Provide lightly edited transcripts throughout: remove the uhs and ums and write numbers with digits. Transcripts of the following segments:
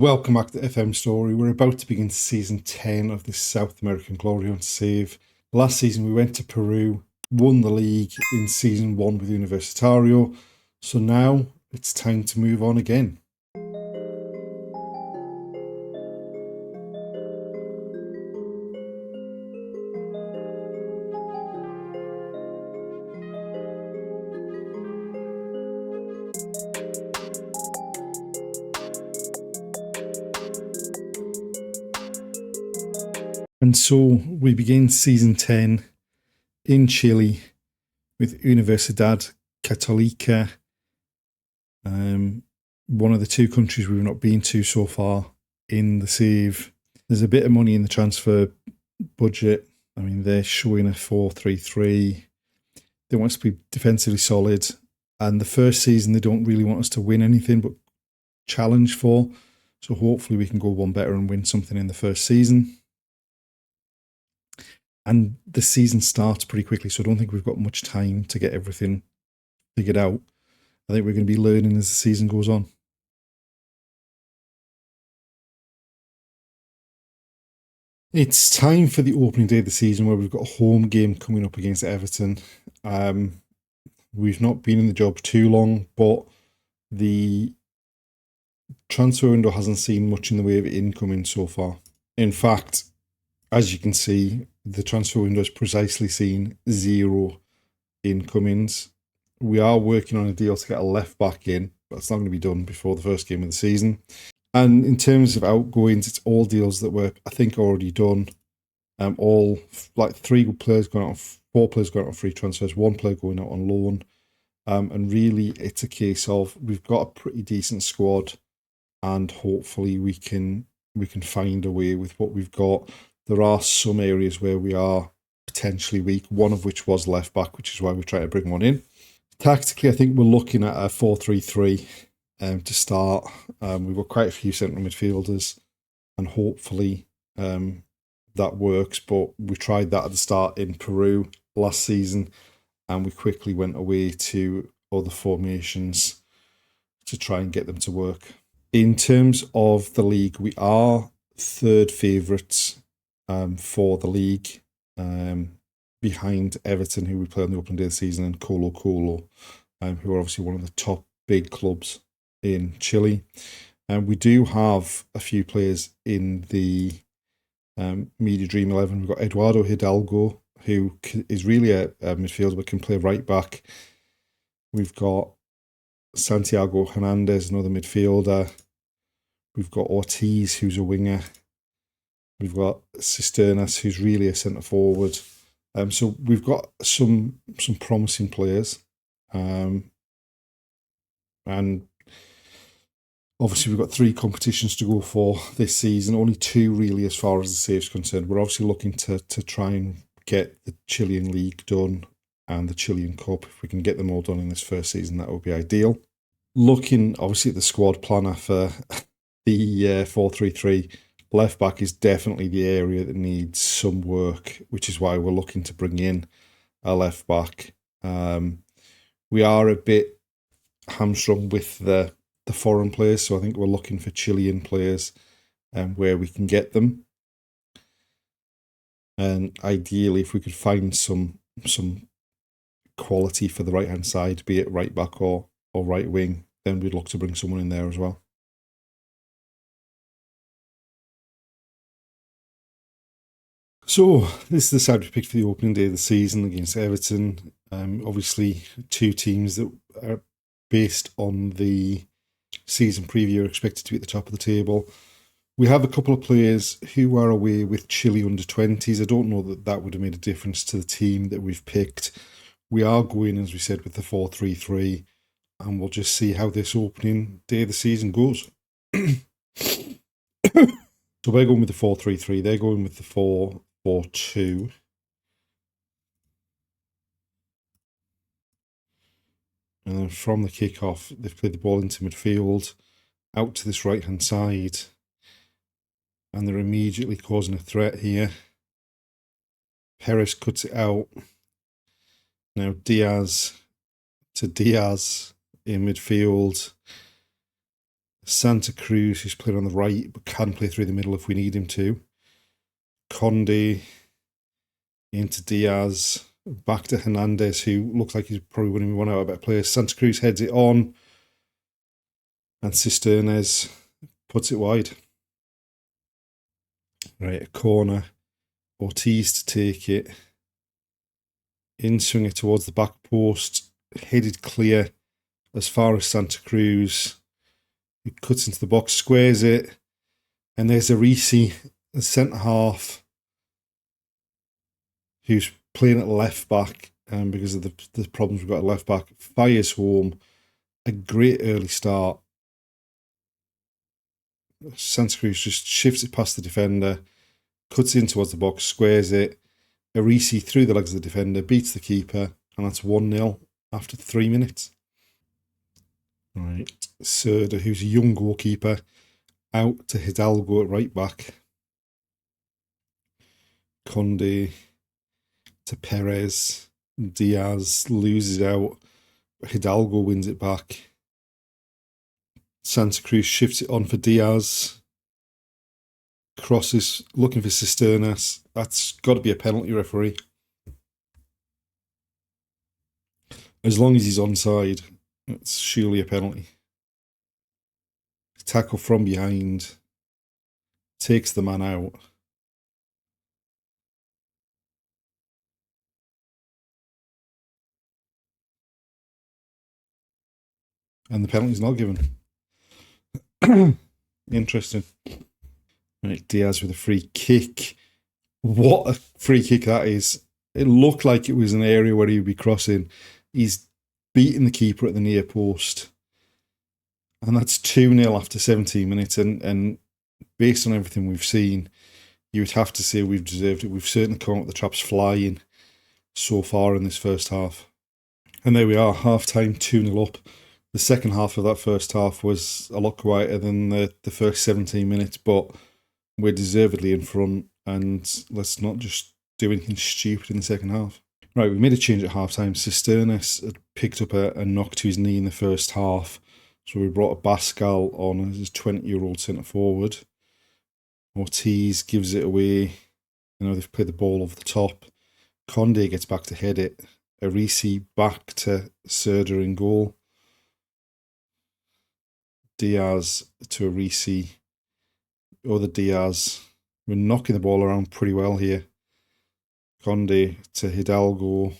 Welcome back to FM Story. We're about to begin season 10 of this South American Glory Hunt save. Last season we went to Peru, won the league in season 1 with Universitario, so now it's time to move on again. And so we begin season 10 in Chile with Universidad Católica, one of the two countries we've not been to so far in the save. There's a bit of money in the transfer budget. I mean, they're showing a 4-3-3. They want us to be defensively solid. And the first season, they don't really want us to win anything but challenge for. So hopefully we can go one better and win something in the first season. And the season starts pretty quickly, so I don't think we've got much time to get everything figured out. I think we're going to be learning as the season goes on. It's time for the opening day of the season where we've got a home game coming up against Everton. We've not been in the job too long, but the transfer window hasn't seen much in the way of incoming so far. In fact, as you can see, the transfer window has precisely seen 0 incomings. We are working on a deal to get a left back in, but it's not going to be done before the first game of the season. And in terms of outgoings, it's all deals that were, I think, already done. All like 3 players going out, 4 players going out on free transfers, 1 player going out on loan. And really, it's a case of we've got a pretty decent squad, and hopefully we can find a way with what we've got. There are some areas where we are potentially weak, one of which was left back, which is why we're trying to bring one in. Tactically, I think we're looking at a 4-3-3 to start. We've got quite a few central midfielders, and hopefully that works. But we tried that at the start in Peru last season, and we quickly went away to other formations to try and get them to work. In terms of the league, we are third favourites for the league, behind Everton, who we play on the opening day of the season, and Colo Colo, who are obviously one of the top big clubs in Chile. And we do have a few players in the Media Dream 11. We've got Eduardo Hidalgo, who is really a midfielder but can play right back. We've got Santiago Hernandez, another midfielder. We've got Ortiz, who's a winger. We've got Cisternas, who's really a centre forward. So we've got some promising players. And obviously we've got 3 competitions to go for this season, only 2 really as far as the save's concerned. We're obviously looking to try and get the Chilean League done and the Chilean Cup. If we can get them all done in this first season, that would be ideal. Looking obviously at the squad planner for the 4-3-3, left back is definitely the area that needs some work, which is why we're looking to bring in a left back. We are a bit hamstrung with the foreign players, so I think we're looking for Chilean players where we can get them. And ideally, if we could find some quality for the right hand side, be it right back or right wing, then we'd look to bring someone in there as well. So this is the side we picked for the opening day of the season against Everton. Obviously, 2 teams that are based on the season preview are expected to be at the top of the table. We have a couple of players who are away with Chile under-20s. I don't know that would have made a difference to the team that we've picked. We are going, as we said, with the 4-3-3, and we'll just see how this opening day of the season goes. So we're going with the 4-3-3. They're going with the 4-4-2. And then from the kickoff, they've played the ball into midfield, out to this right-hand side. And they're immediately causing a threat here. Perez cuts it out. Now Diaz to Diaz in midfield. Santa Cruz, who's playing on the right, but can play through the middle if we need him to. Conde into Diaz, back to Hernandez, who looks like he's probably winning one out of better players. Santa Cruz heads it on, and Cisternes puts it wide. Right, a corner. Ortiz to take it. In swing it towards the back post. Headed clear as far as Santa Cruz. He cuts into the box, squares it. And there's Arisi, the centre half, who's playing at left back because of the problems we've got at left back. Fires home. A great early start. Santa Cruz just shifts it past the defender, cuts in towards the box, squares it. Arisi through the legs of the defender, beats the keeper, and that's 1-0 after 3 minutes. Right, Serda, who's a young goalkeeper, out to Hidalgo at right back. Conde to Perez. Diaz loses out. Hidalgo wins it back. Santa Cruz shifts it on for Diaz. Crosses, looking for Cisternas. That's got to be a penalty, referee. As long as he's onside, it's surely a penalty. Tackle from behind. Takes the man out. And the penalty's not given. Interesting. Right, Diaz with a free kick. What a free kick that is. It looked like it was an area where he would be crossing. He's beating the keeper at the near post. And that's 2-0 after 17 minutes. And based on everything we've seen, you would have to say we've deserved it. We've certainly come up with the traps flying so far in this first half. And there we are, half-time, 2-0 up. The second half of that first half was a lot quieter than the first 17 minutes, but we're deservedly in front, and let's not just do anything stupid in the second half. Right, we made a change at half-time. Cisternas had picked up a knock to his knee in the first half, so we brought a Pascal on as his 20-year-old centre-forward. Ortiz gives it away. They've played the ball over the top. Conde gets back to head it. Arisi back to Serda in goal. Diaz to Arisi. Other Diaz. We're knocking the ball around pretty well here. Conde to Hidalgo.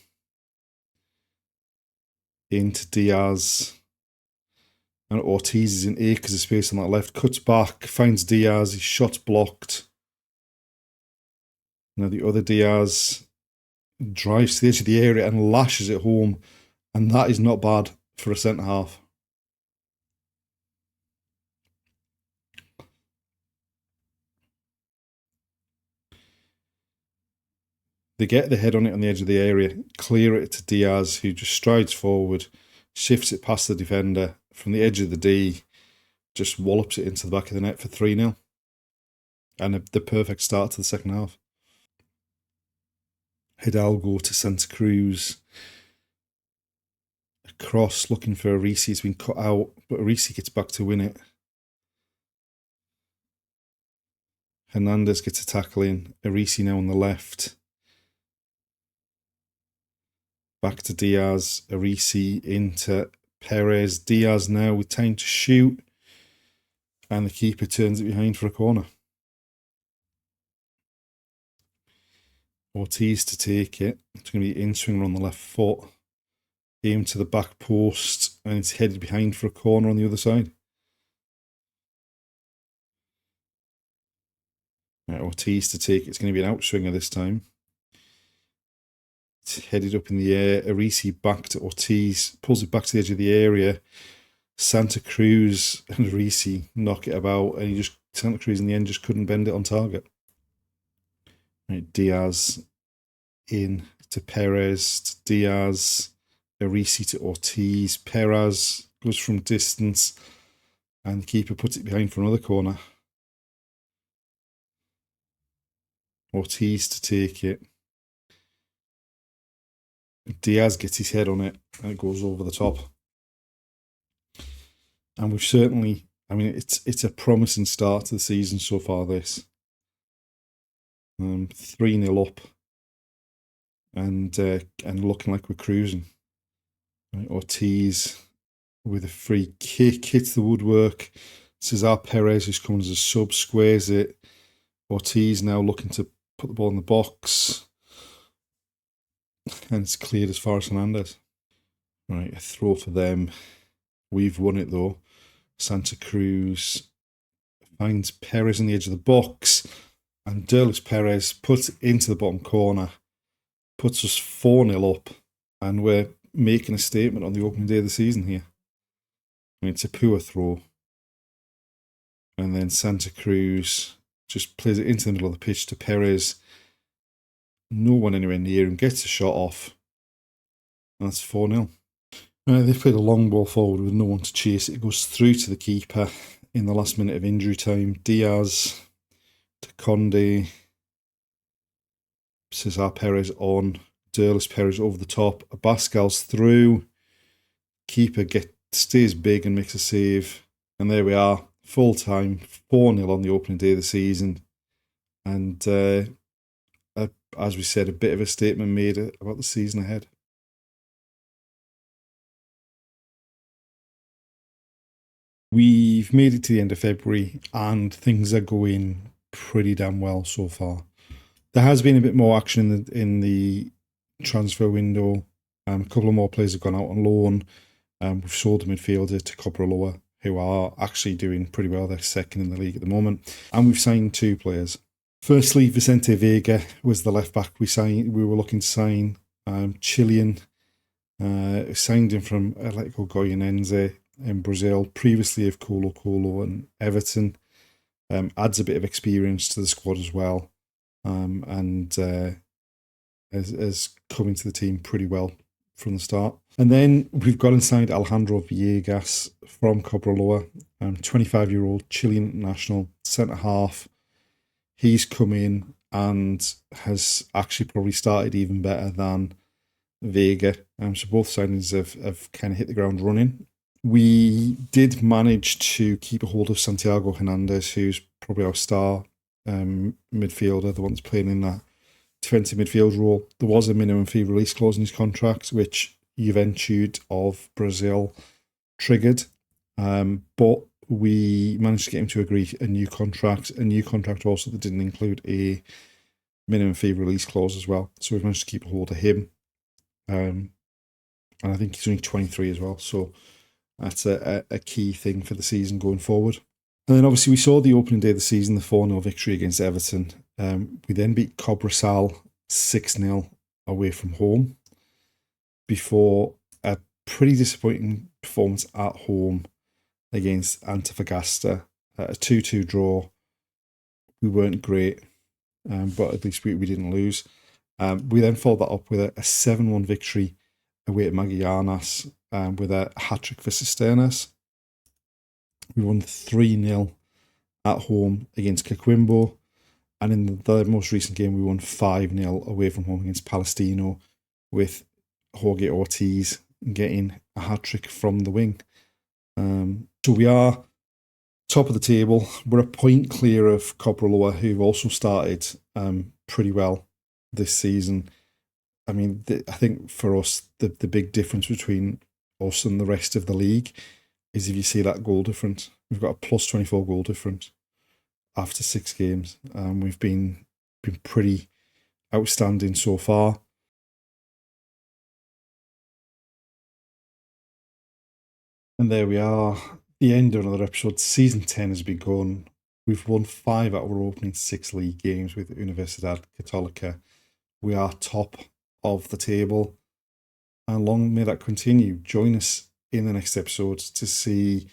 Into Diaz. And Ortiz is in acres of space on that left. Cuts back. Finds Diaz. His shot's blocked. Now the other Diaz drives to the edge of the area and lashes it home. And that is not bad for a centre-half. They get the head on it on the edge of the area, clear it to Diaz, who just strides forward, shifts it past the defender from the edge of the D, just wallops it into the back of the net for 3-0. And the perfect start to the second half. Hidalgo to Santa Cruz. A cross looking for Arisi. It's been cut out, but Arisi gets back to win it. Hernandez gets a tackle in. Arisi now on the left. Back to Diaz. Arisi into Perez. Diaz now with time to shoot. And the keeper turns it behind for a corner. Ortiz to take it. It's going to be in-swinger on the left foot. Aim to the back post. And it's headed behind for a corner on the other side. Right, Ortiz to take it. It's going to be an outswinger this time. It's headed up in the air. Arisi back to Ortiz. Pulls it back to the edge of the area. Santa Cruz and Arisi knock it about. And Santa Cruz in the end just couldn't bend it on target. Right, Diaz in to Perez. To Diaz. Arisi to Ortiz. Perez goes from distance. And the keeper puts it behind for another corner. Ortiz to take it. Diaz gets his head on it and it goes over the top. And we've certainly I mean, it's a promising start to the season so far, this. 3-0 up and looking like we're cruising. Right, Ortiz with a free kick, hits the woodwork. Cesar Perez, who's coming as a sub, squares it. Ortiz now looking to put the ball in the box. And it's cleared as far as Hernandez. Right, a throw for them. We've won it though. Santa Cruz finds Perez on the edge of the box. And Derlis Perez puts it into the bottom corner. Puts us 4-0 up. And we're making a statement on the opening day of the season here. I mean, it's a poor throw. And then Santa Cruz just plays it into the middle of the pitch to Perez. No one anywhere near him, gets a shot off. And that's 4-0. They've played a long ball forward with no one to chase it. It goes through to the keeper in the last minute of injury time. Diaz to Conde. Cesar Perez on. Derlis Perez over the top. Abascal's through. Keeper stays big and makes a save. And there we are. Full time. 4-0 on the opening day of the season. And as we said, a bit of a statement made about the season ahead. We've made it to the end of February and things are going pretty damn well so far. There has been a bit more action in the transfer window. A couple of more players have gone out on loan. We've sold a midfielder to Cobreloa, who are actually doing pretty well. They're second in the league at the moment. And we've signed 2 players. Firstly, Vicente Vega was the left back we were looking to sign. Chilean. Signed him from Atletico Goianense in Brazil, previously of Colo Colo and Everton. Adds a bit of experience to the squad as well. And has come into the team pretty well from the start. And then we've got and signed Alejandro Villegas from Cobreloa, 25-year-old Chilean international, centre-half. He's come in and has actually probably started even better than Vega. So both signings have kind of hit the ground running. We did manage to keep a hold of Santiago Hernandez, who's probably our star midfielder, the one that's playing in that defensive midfield role. There was a minimum fee release clause in his contract, which Juventude of Brazil triggered. But we managed to get him to agree a new contract also that didn't include a minimum fee release clause as well. So we've managed to keep a hold of him. And I think he's only 23 as well. So that's a key thing for the season going forward. And then obviously we saw the opening day of the season, the 4-0 victory against Everton. We then beat Cobresal 6-0 away from home before a pretty disappointing performance at home against Antofagasta. A 2-2 draw. We weren't great, but at least we didn't lose. We then followed that up with a 7-1 victory away at Magallanes with a hat-trick for Cisternas. We won 3-0 at home against Coquimbo. And in the most recent game, we won 5-0 away from home against Palestino with Jorge Ortiz getting a hat-trick from the wing. So we are top of the table. We're a point clear of Cobreloa, who've also started pretty well this season. I mean, I think for us, the big difference between us and the rest of the league is if you see that goal difference. We've got a plus 24 goal difference after 6 games. We've been pretty outstanding so far. And there we are, the end of another episode. Season 10 has begun. We've won 5 out of our opening 6 league games with Universidad Católica. We are top of the table. And long may that continue. Join us in the next episode to see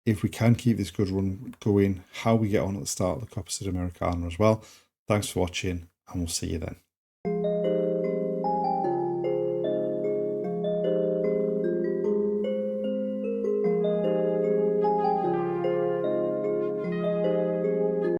if we can keep this good run going, how we get on at the start of the Copa Sudamericana as well. Thanks for watching, and we'll see you then.